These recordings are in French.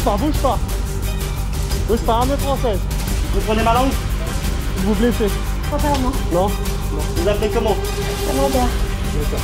pas, bouge pas. Bouge pas, armée française. Vous prenez ma langue? Vous vous blessez? Pas vraiment. Non? Vous appelez comment? Commandeur. D'accord.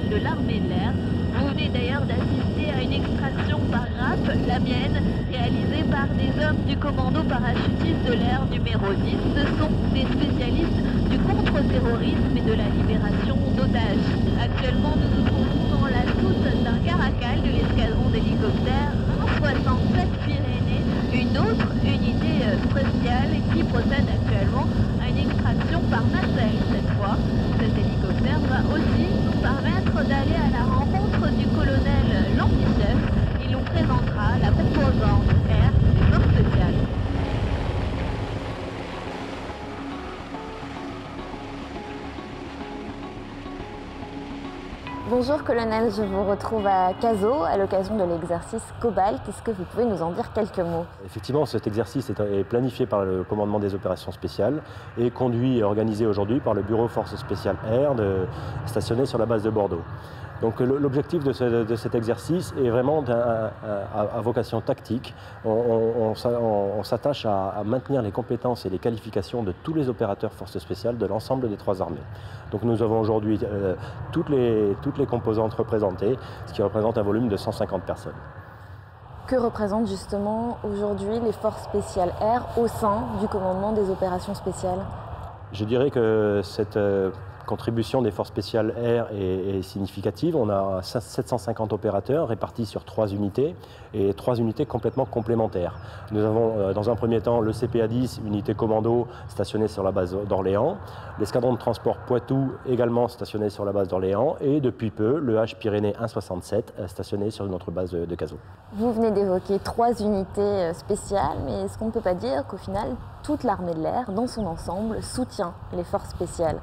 De l'armée de l'air. Vous venez d'ailleurs d'assister à une extraction par RAP, la mienne, réalisée par des hommes du commando parachutiste de l'air numéro 10. Ce sont des spécialistes du contre-terrorisme et de la libération d'otages. Actuellement, nous nous trouvons dans la soute d'un caracal de l'escadron d'hélicoptères 167 Pyrénées, une autre unité spéciale qui procède actuellement à une extraction par nacelle cette fois. Cet hélicoptère va aussi nous permettre d'aller à la rencontre du colonel Landichef. Il nous présentera la composante air des forces spéciales. Bonjour colonel, je vous retrouve à Cazaux à l'occasion de l'exercice Cobalt. Est-ce que vous pouvez nous en dire quelques mots? Effectivement, cet exercice est planifié par le commandement des opérations spéciales et conduit et organisé aujourd'hui par le bureau Forces Spéciales Air stationné sur la base de Bordeaux. Donc l'objectif de cet exercice est vraiment à vocation tactique. On s'attache à maintenir les compétences et les qualifications de tous les opérateurs forces spéciales de l'ensemble des trois armées. Donc nous avons aujourd'hui toutes les composantes représentées, ce qui représente un volume de 150 personnes. Que représentent justement aujourd'hui les forces spéciales air au sein du commandement des opérations spéciales? Je dirais que cette contribution des forces spéciales air est significative. On a 750 opérateurs répartis sur 3 unités et 3 unités complètement complémentaires. Nous avons dans un premier temps le CPA-10, unité commando stationnée sur la base d'Orléans, l'escadron de transport Poitou également stationné sur la base d'Orléans et depuis peu le H-Pyrénées 167 stationné sur notre base de Cazaux. Vous venez d'évoquer 3 unités spéciales, mais est-ce qu'on ne peut pas dire qu'au final toute l'armée de l'air dans son ensemble soutient les forces spéciales?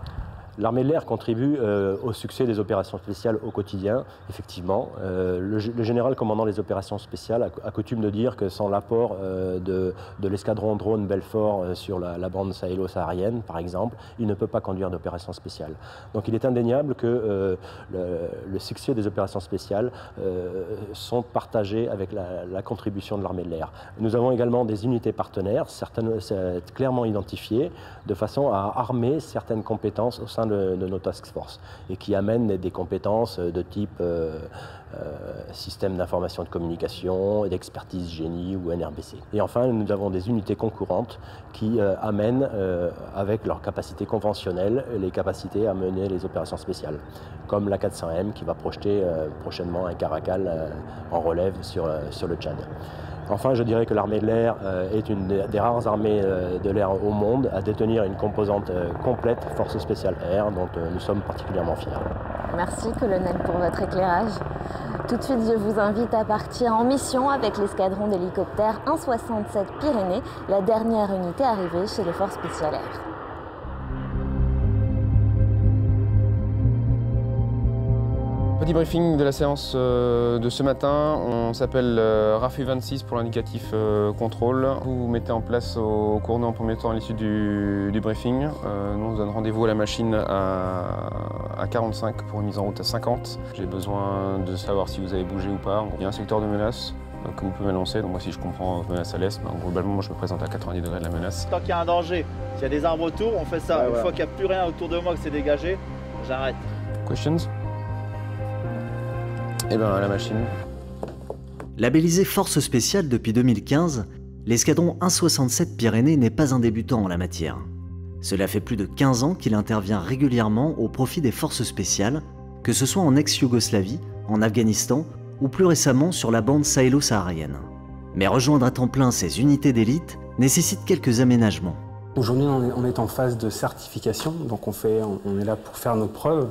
L'armée de l'air contribue au succès des opérations spéciales au quotidien, effectivement. Le général commandant les opérations spéciales a coutume de dire que sans l'apport de l'escadron drone Belfort sur la bande sahélo-saharienne, par exemple, il ne peut pas conduire d'opérations spéciales. Donc il est indéniable que le succès des opérations spéciales sont partagés avec la contribution de l'armée de l'air. Nous avons également des unités partenaires, certaines clairement identifiées, de façon à armer certaines compétences au sein de nos task force et qui amènent des compétences de type système d'information de communication, d'expertise génie ou NRBC. Et enfin, nous avons des unités concurrentes qui amènent, avec leurs capacités conventionnelles, les capacités à mener les opérations spéciales, comme la 400M qui va projeter prochainement un Caracal en relève sur le Tchad. Enfin, je dirais que l'armée de l'air est une des rares armées de l'air au monde à détenir une composante complète Forces Spéciales Air, dont nous sommes particulièrement fiers. Merci, colonel, pour votre éclairage. Tout de suite, je vous invite à partir en mission avec l'escadron d'hélicoptères 167 Pyrénées, la dernière unité arrivée chez les Forces Spéciales Air. Petit briefing de la séance de ce matin. On s'appelle RAFU 26 pour l'indicatif contrôle. Vous mettez en place au cours en premier temps à l'issue du briefing. Nous on donne rendez-vous à la machine à 45 pour une mise en route à 50. J'ai besoin de savoir si vous avez bougé ou pas. Il y a un secteur de menace que vous pouvez m'annoncer. Donc moi si je comprends menace à l'est, globalement moi je me présente à 90 degrés de la menace. Tant qu'il y a un danger, s'il y a des arbres autour, on fait ça. Ouais, Une voilà. fois qu'il n'y a plus rien autour de moi, que c'est dégagé, j'arrête. Questions? Eh bien, à la machine. Labellisé Force Spéciale depuis 2015, l'escadron 167 Pyrénées n'est pas un débutant en la matière. Cela fait plus de 15 ans qu'il intervient régulièrement au profit des forces spéciales, que ce soit en ex-Yougoslavie, en Afghanistan ou plus récemment sur la bande sahélo-saharienne. Mais rejoindre à temps plein ces unités d'élite nécessite quelques aménagements. Aujourd'hui, on est en phase de certification, donc on est là pour faire nos preuves,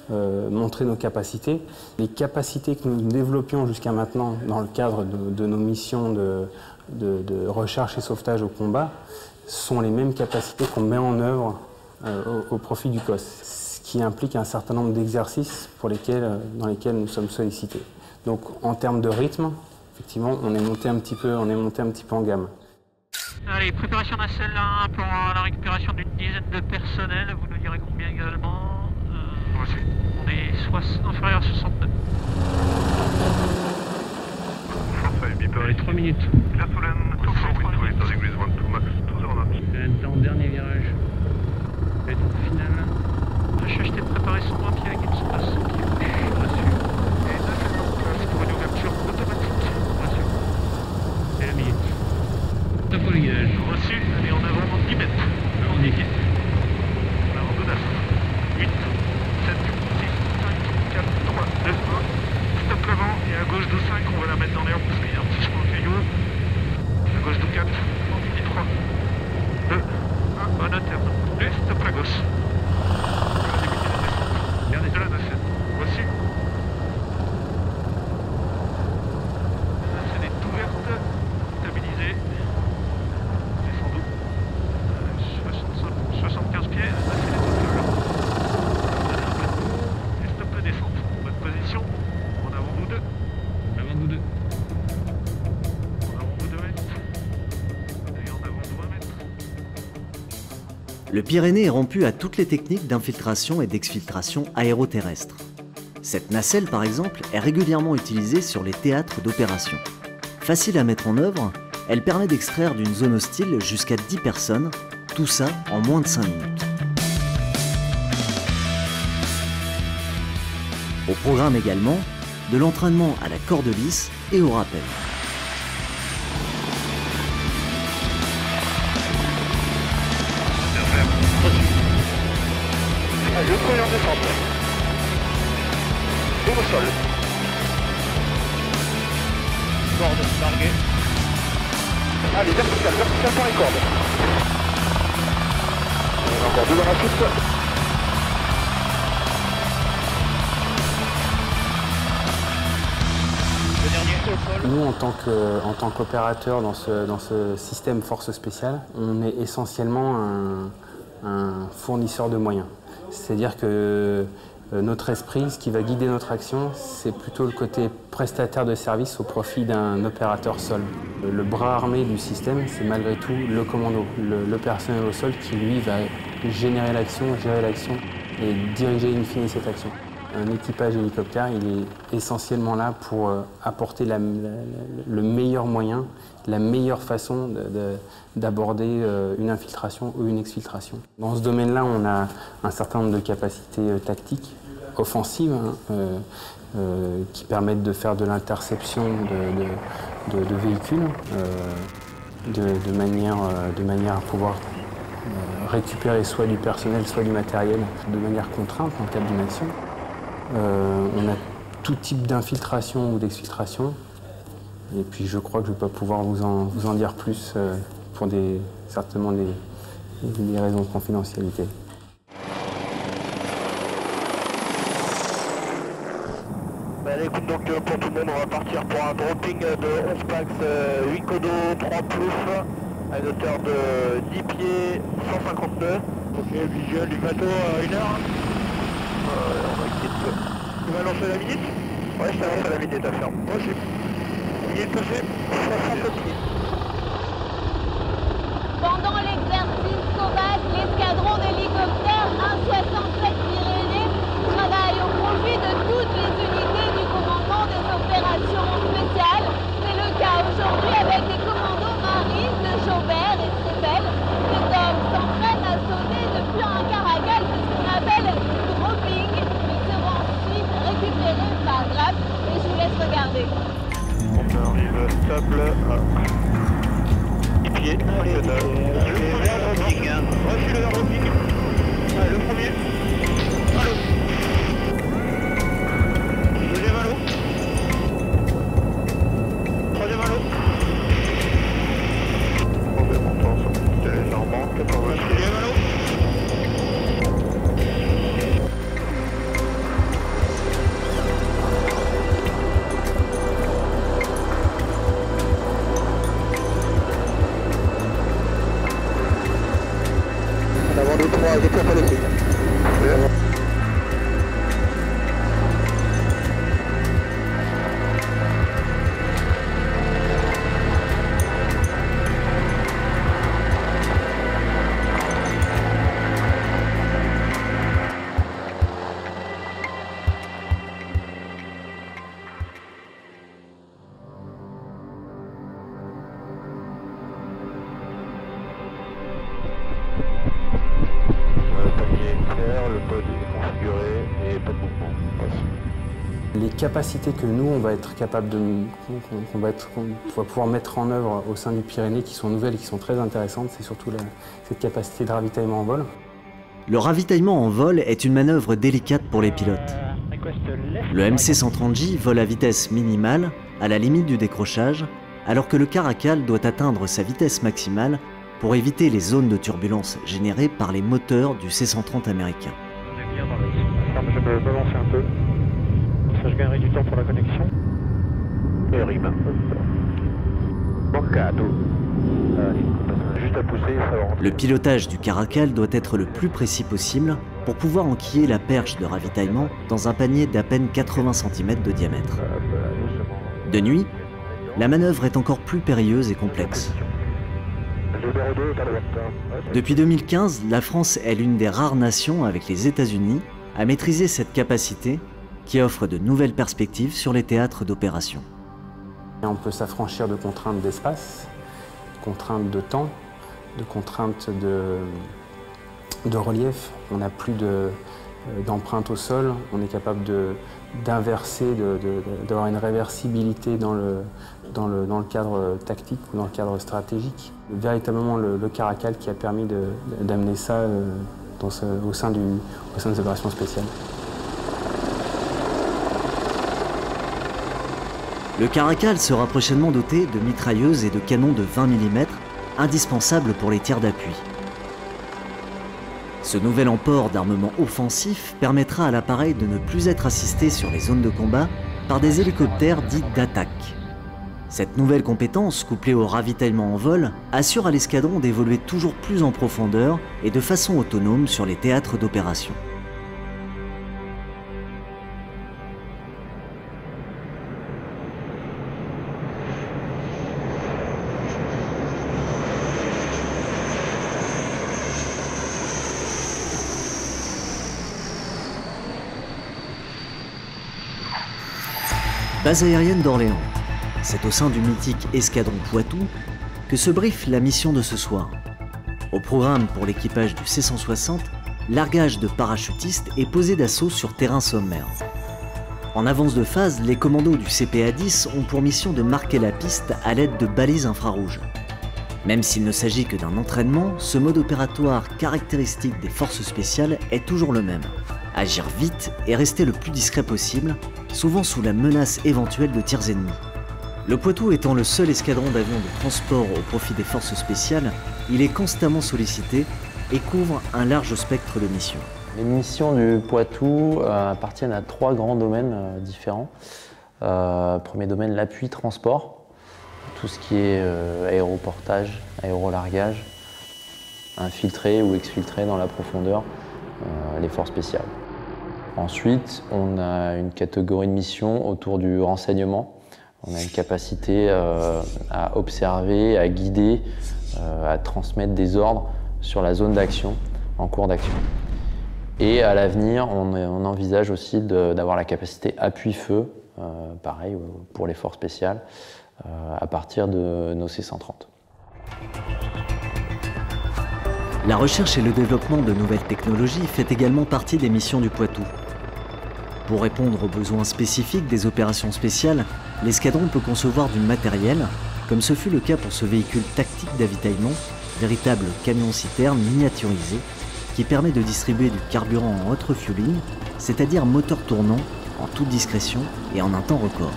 montrer nos capacités. Les capacités que nous développions jusqu'à maintenant dans le cadre de nos missions de recherche et sauvetage au combat sont les mêmes capacités qu'on met en œuvre au profit du COS, ce qui implique un certain nombre d'exercices dans lesquels nous sommes sollicités. Donc en termes de rythme, effectivement, on est monté un petit peu en gamme. Allez, préparation nacelle 1 pour la récupération d'une dizaine de personnels. Vous nous direz combien également. On est inférieur à 62. Allez, 3 minutes. Dans le dernier virage. Le tour final. HHT préparé son droit pied avec une espace qui bouge dessus. Et 9 en place pour une ouverture automatique. Reçu. Et la minute. Top au ligage. Reçu. Allez, en avant 10 mètres. On est quai. En avant de 9. 8, 7, 6, 5, 4, 3, 2, 1. Stop l'avant. Et à gauche de 5, on va la mettre dans l'air parce qu'il y a un petit chemin de caillou. À gauche de 4. Et 3, 2, 1. Bonne interne. Et stop à gauche. Dernier de la nacelle. Voici. La nacelle est ouverte, stabilisée. Descendons. 75 pieds, la nacelle est au sol. Et stop la descente. Bonne position. En avant vous deux. En avant vous deux. En avant vous 2 mètres. Et en avant 20 mètres. Le Pyrénées est rompu à toutes les techniques d'infiltration et d'exfiltration aéroterrestre. Cette nacelle, par exemple, est régulièrement utilisée sur les théâtres d'opération. Facile à mettre en œuvre, elle permet d'extraire d'une zone hostile jusqu'à 10 personnes, tout ça en moins de 5 minutes. Au programme également, de l'entraînement à la corde lisse et au rappel. Allez, le premier en descente. Et au sol. Corde larguée. Allez, vertical par les cordes. On a encore 2 dans la chute. Le dernier au sol. Nous, en tant qu'opérateur dans ce système force spéciale, on est essentiellement un fournisseur de moyens. C'est-à-dire que notre esprit, ce qui va guider notre action, c'est plutôt le côté prestataire de service au profit d'un opérateur sol. Le bras armé du système, c'est malgré tout le commando, le personnel au sol qui, lui, va générer l'action, gérer l'action et diriger in fine cette action. Un équipage hélicoptère, il est essentiellement là pour apporter le meilleur moyen, la meilleure façon d'aborder une infiltration ou une exfiltration. Dans ce domaine-là, on a un certain nombre de capacités tactiques, offensives, qui permettent de faire de l'interception de véhicules de manière à pouvoir récupérer soit du personnel, soit du matériel de manière contrainte en cas d'une action. On a tout type d'infiltration ou d'exfiltration. Et puis je crois que je ne vais pas pouvoir vous en dire plus pour certainement des raisons de confidentialité. Allez, écoute, donc pour tout le monde, on va partir pour un dropping de 11 pax Wicodo 3+, à une hauteur de 10 pieds, 150 nœuds. Ok, visuel du bateau à 1 heure. On va quitter peu. Tu vas lancer la minute? Ouais, je t'avance à la minute à faire. Moi, j'ai minute passée, 60 pieds. Pendant l'exercice COVAS, l'escadron d'hélicoptères 167 Pyrénées travaille au profit de toutes les unités du commandement des opérations spéciales. C'est le cas aujourd'hui avec des commandos marines de Jaubert et Trépel. Cet homme s'entraîne à sauter depuis un caracal, c'est ce qu'on appelle dropping. Ils seront ensuite récupérés par grappe et je vous laisse regarder. On arrive stable à 10 pieds. Le dropping, hein. Reçu le dropping. Allez, le premier. Allô. Deuxième allô. Troisième allô. Mauvais montant sur le Normand, 80. Les capacités que nous, on va être capable de, qu'on va pouvoir mettre en œuvre au sein du Pyrénées, qui sont nouvelles et qui sont très intéressantes, c'est surtout cette capacité de ravitaillement en vol. Le ravitaillement en vol est une manœuvre délicate pour les pilotes. Le MC-130J vole à vitesse minimale, à la limite du décrochage, alors que le Caracal doit atteindre sa vitesse maximale pour éviter les zones de turbulence générées par les moteurs du C-130 américain. Je peux balancer un peu. Ça, je gagnerai du temps pour la connexion. Et rime. Bancato. Juste à pousser, ça va. Le pilotage du Caracal doit être le plus précis possible pour pouvoir enquiller la perche de ravitaillement dans un panier d'à peine 80 cm de diamètre. De nuit, la manœuvre est encore plus périlleuse et complexe. Depuis 2015, la France est l'une des rares nations avec les États-Unis à maîtriser cette capacité qui offre de nouvelles perspectives sur les théâtres d'opération. On peut s'affranchir de contraintes d'espace, de contraintes de temps, de contraintes de relief. On n'a plus d'empreinte au sol, on est capable d'inverser, d'avoir une réversibilité dans le cadre tactique ou dans le cadre stratégique. Véritablement le Caracal qui a permis d'amener ça au sein des opérations spéciales. Le Caracal sera prochainement doté de mitrailleuses et de canons de 20 mm, indispensables pour les tirs d'appui. Ce nouvel emport d'armement offensif permettra à l'appareil de ne plus être assisté sur les zones de combat par des hélicoptères dits d'attaque. Cette nouvelle compétence, couplée au ravitaillement en vol, assure à l'escadron d'évoluer toujours plus en profondeur et de façon autonome sur les théâtres d'opération. Base aérienne d'Orléans. C'est au sein du mythique escadron Poitou que se briefe la mission de ce soir. Au programme pour l'équipage du C-160, largage de parachutistes et posée d'assaut sur terrain sommaire. En avance de phase, les commandos du CPA-10 ont pour mission de marquer la piste à l'aide de balises infrarouges. Même s'il ne s'agit que d'un entraînement, ce mode opératoire caractéristique des forces spéciales est toujours le même. Agir vite et rester le plus discret possible, souvent sous la menace éventuelle de tirs ennemis. Le Poitou étant le seul escadron d'avions de transport au profit des forces spéciales, il est constamment sollicité et couvre un large spectre de missions. Les missions du Poitou appartiennent à 3 grands domaines différents. Premier domaine, l'appui-transport, tout ce qui est aéroportage, aérolargage, infiltré ou exfiltré dans la profondeur, les forces spéciales. Ensuite, on a une catégorie de missions autour du renseignement. On a une capacité à observer, à guider, à transmettre des ordres sur la zone d'action, en cours d'action. Et à l'avenir, on envisage aussi d'avoir la capacité appui-feu, pareil pour les forces spéciales, à partir de nos C-130. La recherche et le développement de nouvelles technologies fait également partie des missions du Poitou. Pour répondre aux besoins spécifiques des opérations spéciales, l'escadron peut concevoir du matériel, comme ce fut le cas pour ce véhicule tactique d'avitaillement, véritable camion-citerne miniaturisé, qui permet de distribuer du carburant en hot refueling, c'est-à-dire moteur tournant, en toute discrétion et en un temps record.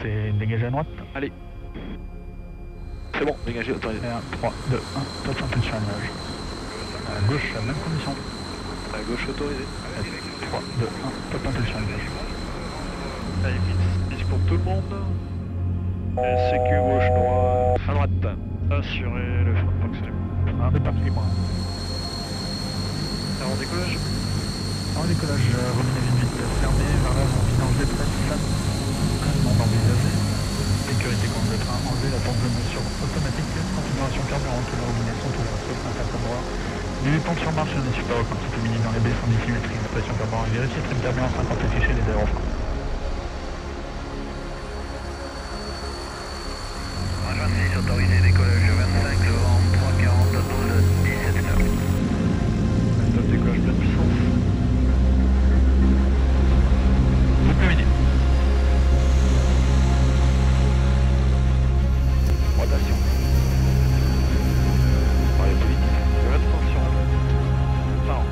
C'est dégagé à droite. Allez. C'est bon, dégagé, attendez. 1, 3, 2, 1, top impulsion à nuage. À gauche, même condition. À gauche autorisé. 3, 2, 1, top impulsion à nuage. Allez, 10 pour tout le monde. CQ gauche, droite. À droite. Assurez le frein de proxime. Un départ libre. En décollage. En décollage, robinet vite fermé, vers l'avant, vidange des places. Envisagé. Sécurité contre le train, enlever la pompe de mesure automatique, configuration carburant, tous les robinets sont ouverts, sauf un certain droit. Les pompes sur marche ne suivent pas au quantité minime dans les baies sans dissymétrie. La pression carburant est vérifiée, trim carburant 50 affiché les aérofreins. 26 autorisé, décollage 25, le vent 340, 12, 17 nœuds. Stop décollage pleine puissance. Vous terminez. Rotation. Allez, positif. De l'abstention. Fin.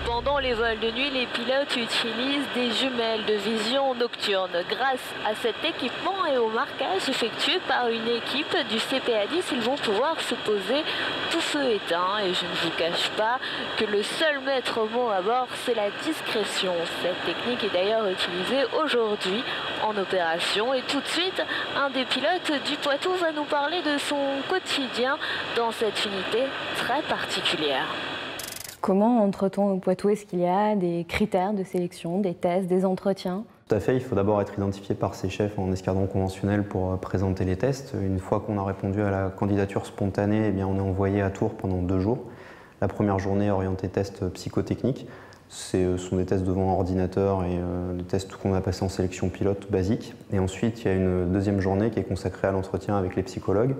Pendant les vols de nuit, les pilotes utilisent des jumelles de vision nocturne. Grâce à cet équipement et au marquage effectué par une équipe du CPA10, ils vont pouvoir se poser tout feu éteint. Et je ne vous cache pas que le seul maître mot à bord, c'est la discrétion. Cette technique est d'ailleurs utilisée aujourd'hui en opération. Et tout de suite, un des pilotes du Poitou va nous parler de son quotidien dans cette unité très particulière. Comment entre-t-on au Poitou? Est-ce qu'il y a des critères de sélection, des tests, des entretiens? Tout à fait, il faut d'abord être identifié par ses chefs en escadron conventionnel pour présenter les tests. Une fois qu'on a répondu à la candidature spontanée, eh bien, on est envoyé à Tours pendant 2 jours. La première journée est orientée tests psychotechniques. Ce sont des tests devant ordinateur et des tests qu'on a passés en sélection pilote basique. Et ensuite, il y a une deuxième journée qui est consacrée à l'entretien avec les psychologues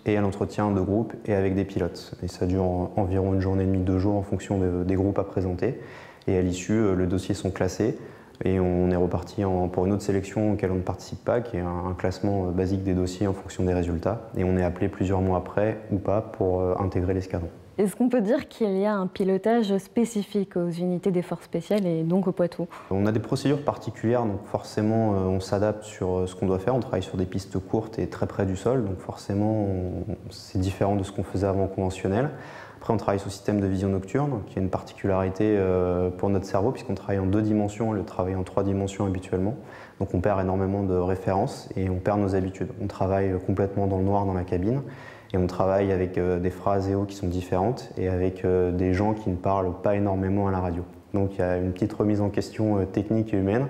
et à l'entretien de groupe et avec des pilotes. Et ça dure environ 1 journée et demie, 2 jours en fonction des groupes à présenter. Et à l'issue, les dossiers sont classés et on est reparti pour une autre sélection auquel on ne participe pas, qui est un classement basique des dossiers en fonction des résultats. Et on est appelé plusieurs mois après ou pas pour intégrer l'escadron. Est-ce qu'on peut dire qu'il y a un pilotage spécifique aux unités des forces spéciales et donc au Poitou? On a des procédures particulières, donc forcément on s'adapte sur ce qu'on doit faire. On travaille sur des pistes courtes et très près du sol, donc forcément c'est différent de ce qu'on faisait avant conventionnel. Après on travaille sous système de vision nocturne, qui est une particularité pour notre cerveau, puisqu'on travaille en 2 dimensions au lieu de travailler en 3 dimensions habituellement. Donc on perd énormément de références et on perd nos habitudes. On travaille complètement dans le noir dans la cabine. Et on travaille avec des phrases EO qui sont différentes et avec des gens qui ne parlent pas énormément à la radio. Donc il y a une petite remise en question technique et humaine,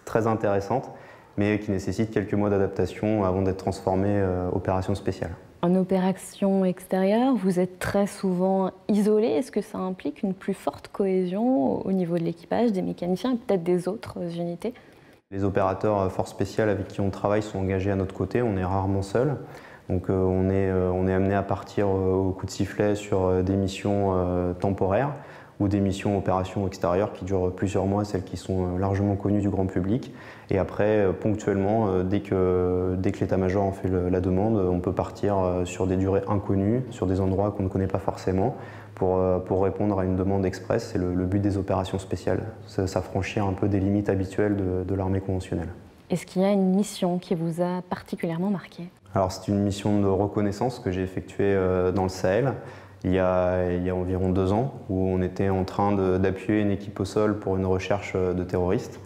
très intéressante, mais qui nécessite quelques mois d'adaptation avant d'être transformée opération spéciale. En opération extérieure, vous êtes très souvent isolé. Est-ce que ça implique une plus forte cohésion au niveau de l'équipage, des mécaniciens et peut-être des autres unités? Les opérateurs forces spéciales avec qui on travaille sont engagés à notre côté, on est rarement seul. Donc on est amené à partir au coup de sifflet sur des missions temporaires ou des missions opérations extérieures qui durent plusieurs mois, celles qui sont largement connues du grand public. Et après, ponctuellement, dès que l'état-major en fait la demande, on peut partir sur des durées inconnues, sur des endroits qu'on ne connaît pas forcément, pour répondre à une demande express. C'est le but des opérations spéciales, s'affranchir un peu des limites habituelles de l'armée conventionnelle. Est-ce qu'il y a une mission qui vous a particulièrement marqué? Alors c'est une mission de reconnaissance que j'ai effectuée dans le Sahel il y a environ 2 ans, où on était en train d'appuyer une équipe au sol pour une recherche de terroristes.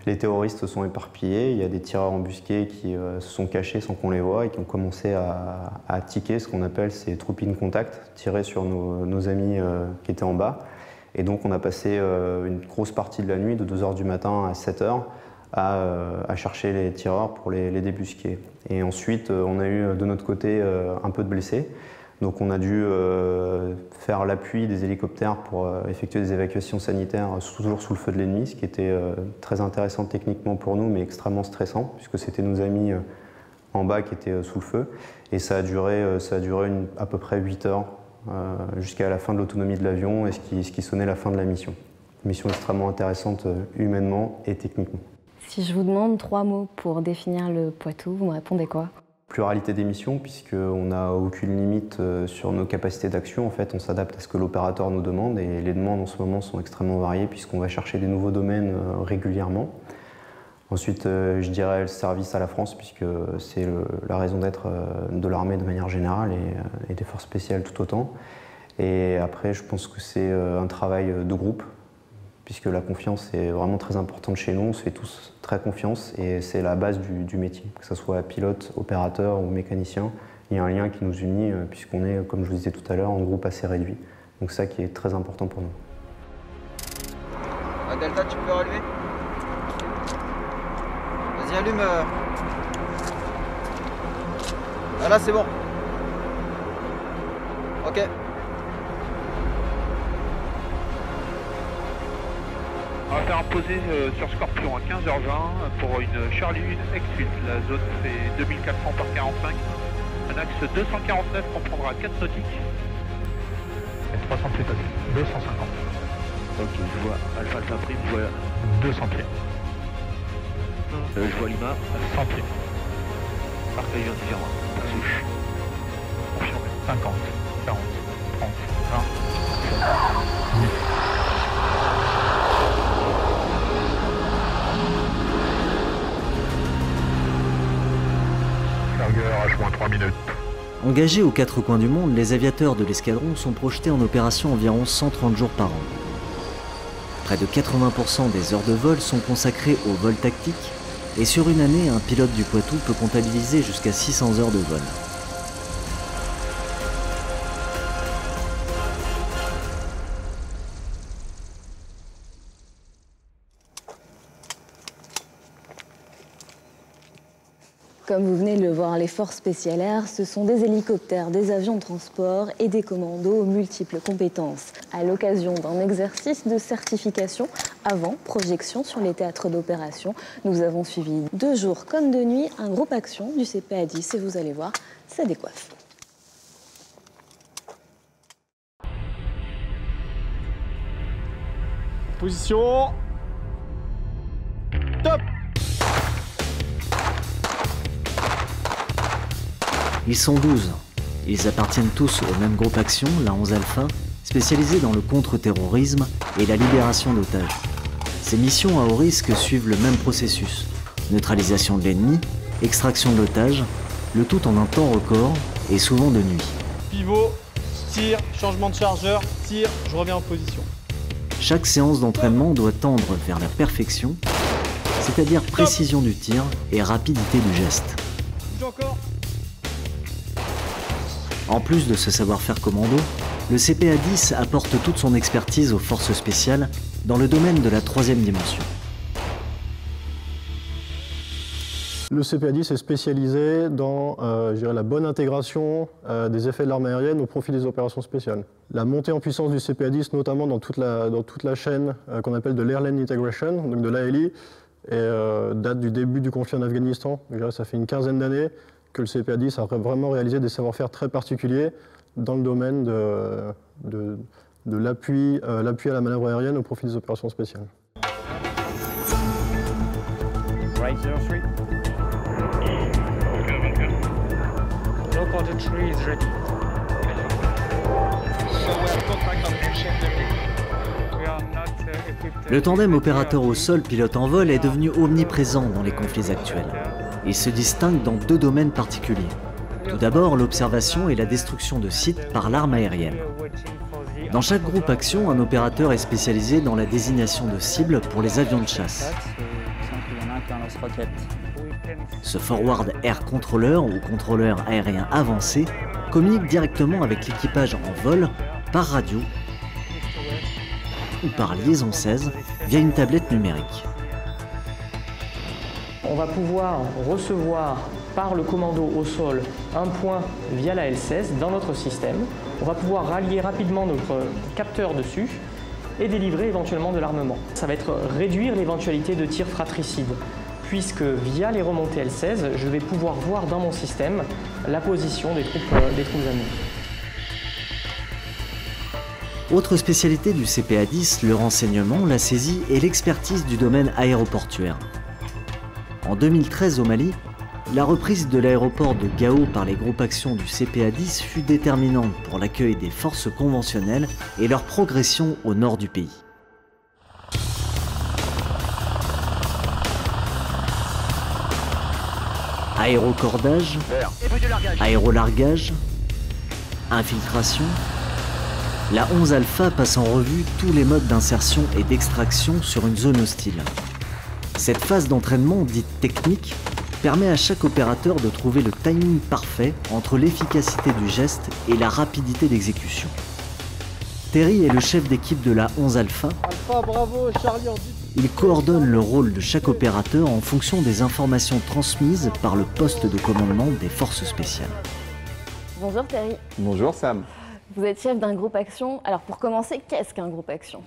Les terroristes se sont éparpillés, il y a des tireurs embusqués qui se sont cachés sans qu'on les voie et qui ont commencé à tiquer, ce qu'on appelle ces troupes in contact, tirer sur nos amis qui étaient en bas. Et donc on a passé une grosse partie de la nuit, de 2 h du matin à 7 h, à chercher les tireurs pour les débusquer. Et ensuite, on a eu de notre côté un peu de blessés. Donc on a dû faire l'appui des hélicoptères pour effectuer des évacuations sanitaires toujours sous le feu de l'ennemi, ce qui était très intéressant techniquement pour nous, mais extrêmement stressant, puisque c'était nos amis en bas qui étaient sous le feu. Et ça a duré à peu près 8 heures jusqu'à la fin de l'autonomie de l'avion, et ce qui sonnait la fin de la mission. Une mission extrêmement intéressante humainement et techniquement. Si je vous demande 3 mots pour définir le Poitou, vous me répondez quoi? Pluralité des missions, puisqu'on n'a aucune limite sur nos capacités d'action. En fait, on s'adapte à ce que l'opérateur nous demande, et les demandes en ce moment sont extrêmement variées, puisqu'on va chercher des nouveaux domaines régulièrement. Ensuite, je dirais le service à la France, puisque c'est la raison d'être de l'armée de manière générale et des forces spéciales tout autant. Et après, je pense que c'est un travail de groupe, puisque la confiance est vraiment très importante chez nous. On se fait tous très confiance et c'est la base du métier. Que ce soit pilote, opérateur ou mécanicien, il y a un lien qui nous unit puisqu'on est, comme je vous disais tout à l'heure, en groupe assez réduit. Donc c'est ça qui est très important pour nous. Delta, tu peux relever? Vas-y, allume. Ah là, c'est bon. Ok. va faire un posé sur Scorpion à 15h20 pour une Charlie 1 X8. La zone fait 2400 par 45. Un axe 249 comprendra 4 nautiques. Et 300 pieds total. 250. Ok, je vois Alpha Alpha Prime, je vois 200 pieds. je vois Lima. 100 pieds. Parfait, je viens de dire moi. Ça souche. Confirmé. 50, 40, 30, 20, 10. H-3 minutes. Engagés aux quatre coins du monde, les aviateurs de l'escadron sont projetés en opération environ 130 jours par an. Près de 80% des heures de vol sont consacrées au vol tactique, et sur une année, un pilote du Poitou peut comptabiliser jusqu'à 600 heures de vol. Comme vous venez de le voir, les forces spéciales air, ce sont des hélicoptères, des avions de transport et des commandos aux multiples compétences. À l'occasion d'un exercice de certification avant projection sur les théâtres d'opération, nous avons suivi 2 jours comme de nuit un groupe action du CPA 10 et vous allez voir, ça décoiffe. Position. Top. Ils sont 12. Ils appartiennent tous au même groupe action, la 11 Alpha, spécialisé dans le contre-terrorisme et la libération d'otages. Ces missions à haut risque suivent le même processus. Neutralisation de l'ennemi, extraction de l'otage, le tout en un temps record et souvent de nuit. Pivot, tir, changement de chargeur, tir, je reviens en position. Chaque séance d'entraînement doit tendre vers la perfection, c'est-à-dire précision du tir et rapidité du geste. Bouge encore. En plus de ce savoir-faire commando, le CPA 10 apporte toute son expertise aux forces spéciales dans le domaine de la 3e dimension. Le CPA 10 est spécialisé dans la bonne intégration des effets de l'arme aérienne au profit des opérations spéciales. La montée en puissance du CPA 10, notamment dans toute la chaîne qu'on appelle de l'Airline Integration, donc de l'ALI, date du début du conflit en Afghanistan. Ça fait une quinzaine d'années que le CPA 10 a vraiment réalisé des savoir-faire très particuliers dans le domaine de l'appui à la manœuvre aérienne au profit des opérations spéciales. Right 03. Low quarter 3 is ready. So we have contact on chef de ligne. We are not equipped. Le tandem opérateur au sol pilote en vol est devenu omniprésent dans les conflits actuels. Il se distingue dans 2 domaines particuliers. Tout d'abord, l'observation et la destruction de sites par l'arme aérienne. Dans chaque groupe action, un opérateur est spécialisé dans la désignation de cibles pour les avions de chasse. Ce Forward Air Controller ou contrôleur aérien avancé communique directement avec l'équipage en vol par radio ou par liaison 16 via une tablette numérique. On va pouvoir recevoir par le commando au sol un point via la L16 dans notre système. On va pouvoir rallier rapidement notre capteur dessus et délivrer éventuellement de l'armement. Ça va être réduire l'éventualité de tir fratricide, puisque via les remontées L16, je vais pouvoir voir dans mon système la position des troupes ennemies. Autre spécialité du CPA 10, le renseignement, la saisie et l'expertise du domaine aéroportuaire. En 2013 au Mali, la reprise de l'aéroport de Gao par les groupes actions du CPA 10 fut déterminante pour l'accueil des forces conventionnelles et leur progression au nord du pays. Aérocordage, aérolargage, infiltration, la 11 Alpha passe en revue tous les modes d'insertion et d'extraction sur une zone hostile. Cette phase d'entraînement, dite technique, permet à chaque opérateur de trouver le timing parfait entre l'efficacité du geste et la rapidité d'exécution. Terry est le chef d'équipe de la 11 Alpha. Alpha, bravo, Charlie en 10. Il coordonne le rôle de chaque opérateur en fonction des informations transmises par le poste de commandement des forces spéciales. Bonjour Terry. Bonjour Sam. Vous êtes chef d'un groupe action. Alors pour commencer, qu'est-ce qu'un groupe action ?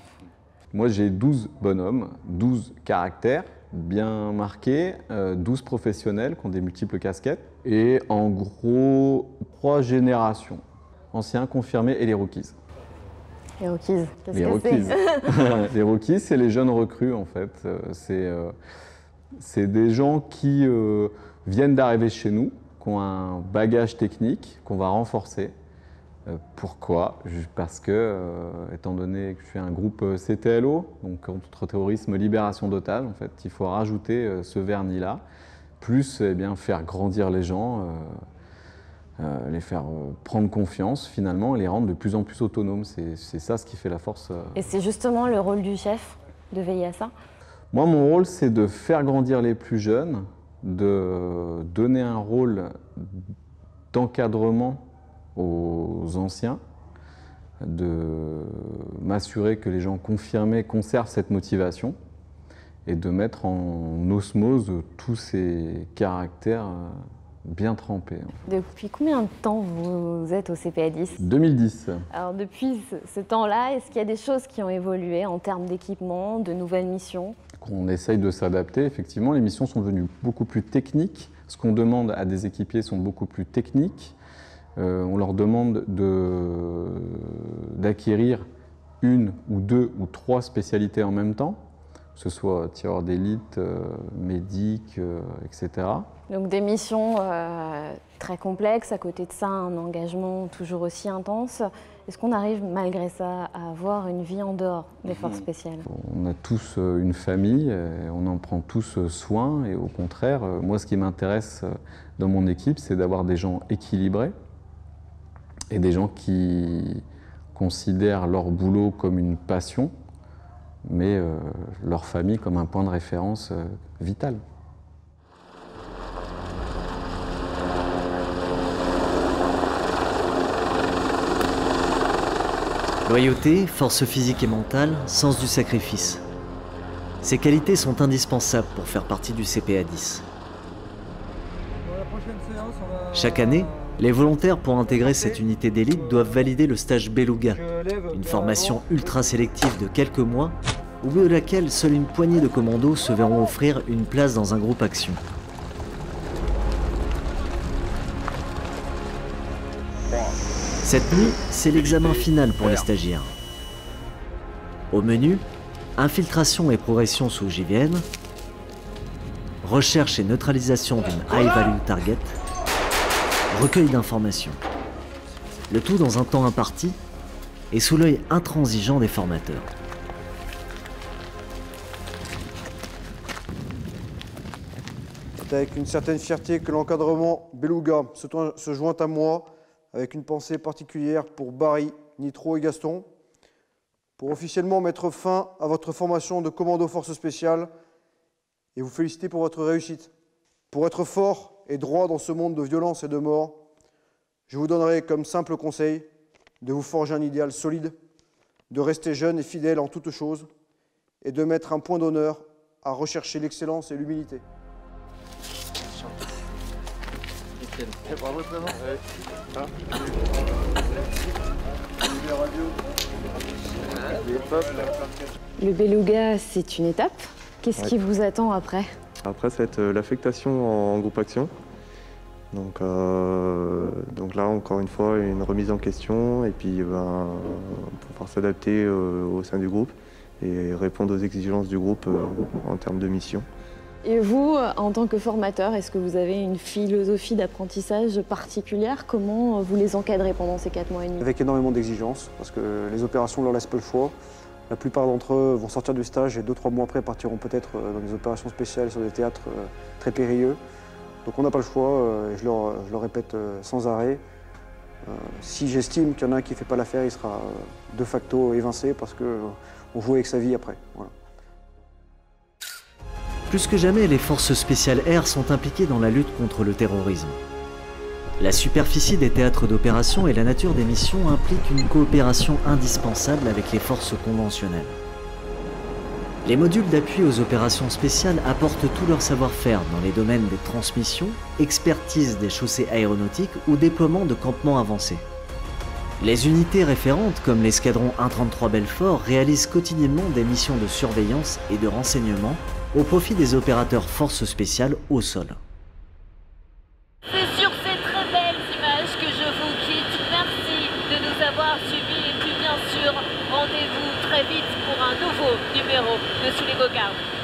Moi, j'ai 12 bonhommes, 12 caractères bien marqués, 12 professionnels qui ont des multiples casquettes et en gros 3 générations, anciens, confirmés et les rookies. Les rookies, qu'est-ce Les que rookies. c'est? Les rookies, c'est les jeunes recrues en fait. C'est des gens qui viennent d'arriver chez nous, qui ont un bagage technique qu'on va renforcer. Pourquoi? Parce que, étant donné que je suis un groupe CTLO, donc contre-terrorisme, libération d'otages, en fait, il faut rajouter ce vernis-là, plus eh bien, faire grandir les gens, les faire prendre confiance finalement et les rendre de plus en plus autonomes. C'est ça ce qui fait la force. Et c'est justement le rôle du chef de veiller à ça? Moi, mon rôle, c'est de faire grandir les plus jeunes, de donner un rôle d'encadrement aux anciens, de m'assurer que les gens confirmés conservent cette motivation et de mettre en osmose tous ces caractères bien trempés. Depuis combien de temps vous êtes au CPA10? 2010. Alors depuis ce temps-là, est-ce qu'il y a des choses qui ont évolué en termes d'équipement, de nouvelles missions? On essaye de s'adapter, effectivement, les missions sont devenues beaucoup plus techniques. Ce qu'on demande à des équipiers sont beaucoup plus techniques. On leur demande d'acquérir 1 ou 2 ou 3 spécialités en même temps, que ce soit tireur d'élite, médic, etc. Donc des missions très complexes, à côté de ça un engagement toujours aussi intense. Est-ce qu'on arrive malgré ça à avoir une vie en dehors des forces spéciales? On a tous une famille, on en prend tous soin et au contraire, moi ce qui m'intéresse dans mon équipe, c'est d'avoir des gens équilibrés et des gens qui considèrent leur boulot comme une passion, mais leur famille comme un point de référence vital. Loyauté, force physique et mentale, sens du sacrifice. Ces qualités sont indispensables pour faire partie du CPA10. Chaque année, les volontaires pour intégrer cette unité d'élite doivent valider le stage Beluga, une formation ultra sélective de quelques mois, au bout de laquelle seule une poignée de commandos se verront offrir une place dans un groupe action. Cette nuit, c'est l'examen final pour les stagiaires. Au menu, infiltration et progression sous JVM, recherche et neutralisation d'une high value target, recueil d'informations. Le tout dans un temps imparti et sous l'œil intransigeant des formateurs. C'est avec une certaine fierté que l'encadrement Beluga se joint à moi, avec une pensée particulière pour Barry, Nitro et Gaston, pour officiellement mettre fin à votre formation de commando force spéciale et vous féliciter pour votre réussite. Pour être fort et droit dans ce monde de violence et de mort, je vous donnerai comme simple conseil de vous forger un idéal solide, de rester jeune et fidèle en toutes choses et de mettre un point d'honneur à rechercher l'excellence et l'humilité. Le Beluga, c'est une étape. Qu'est-ce qui vous attend après? Après, ça va être l'affectation en groupe action. Donc là, encore une fois, une remise en question et puis pouvoir s'adapter au sein du groupe et répondre aux exigences du groupe en termes de mission. Et vous, en tant que formateur, est-ce que vous avez une philosophie d'apprentissage particulière? Comment vous les encadrez pendant ces 4 mois et demi? Avec énormément d'exigences, parce que les opérations ne leur laissent pas le choix. La plupart d'entre eux vont sortir du stage et 2-3 mois après partiront peut-être dans des opérations spéciales sur des théâtres très périlleux. Donc on n'a pas le choix, et je leur répète sans arrêt. Si j'estime qu'il y en a un qui ne fait pas l'affaire, il sera de facto évincé parce qu'on joue avec sa vie après. Voilà. Plus que jamais, les forces spéciales air sont impliquées dans la lutte contre le terrorisme. La superficie des théâtres d'opération et la nature des missions impliquent une coopération indispensable avec les forces conventionnelles. Les modules d'appui aux opérations spéciales apportent tout leur savoir-faire dans les domaines des transmissions, expertise des chaussées aéronautiques ou déploiement de campements avancés. Les unités référentes, comme l'escadron 133 Belfort, réalisent quotidiennement des missions de surveillance et de renseignement au profit des opérateurs forces spéciales au sol. C'est sur ces très belles images que je vous quitte. Merci de nous avoir suivis et puis bien sûr, rendez-vous très vite pour un nouveau numéro de Sous les Cocardes.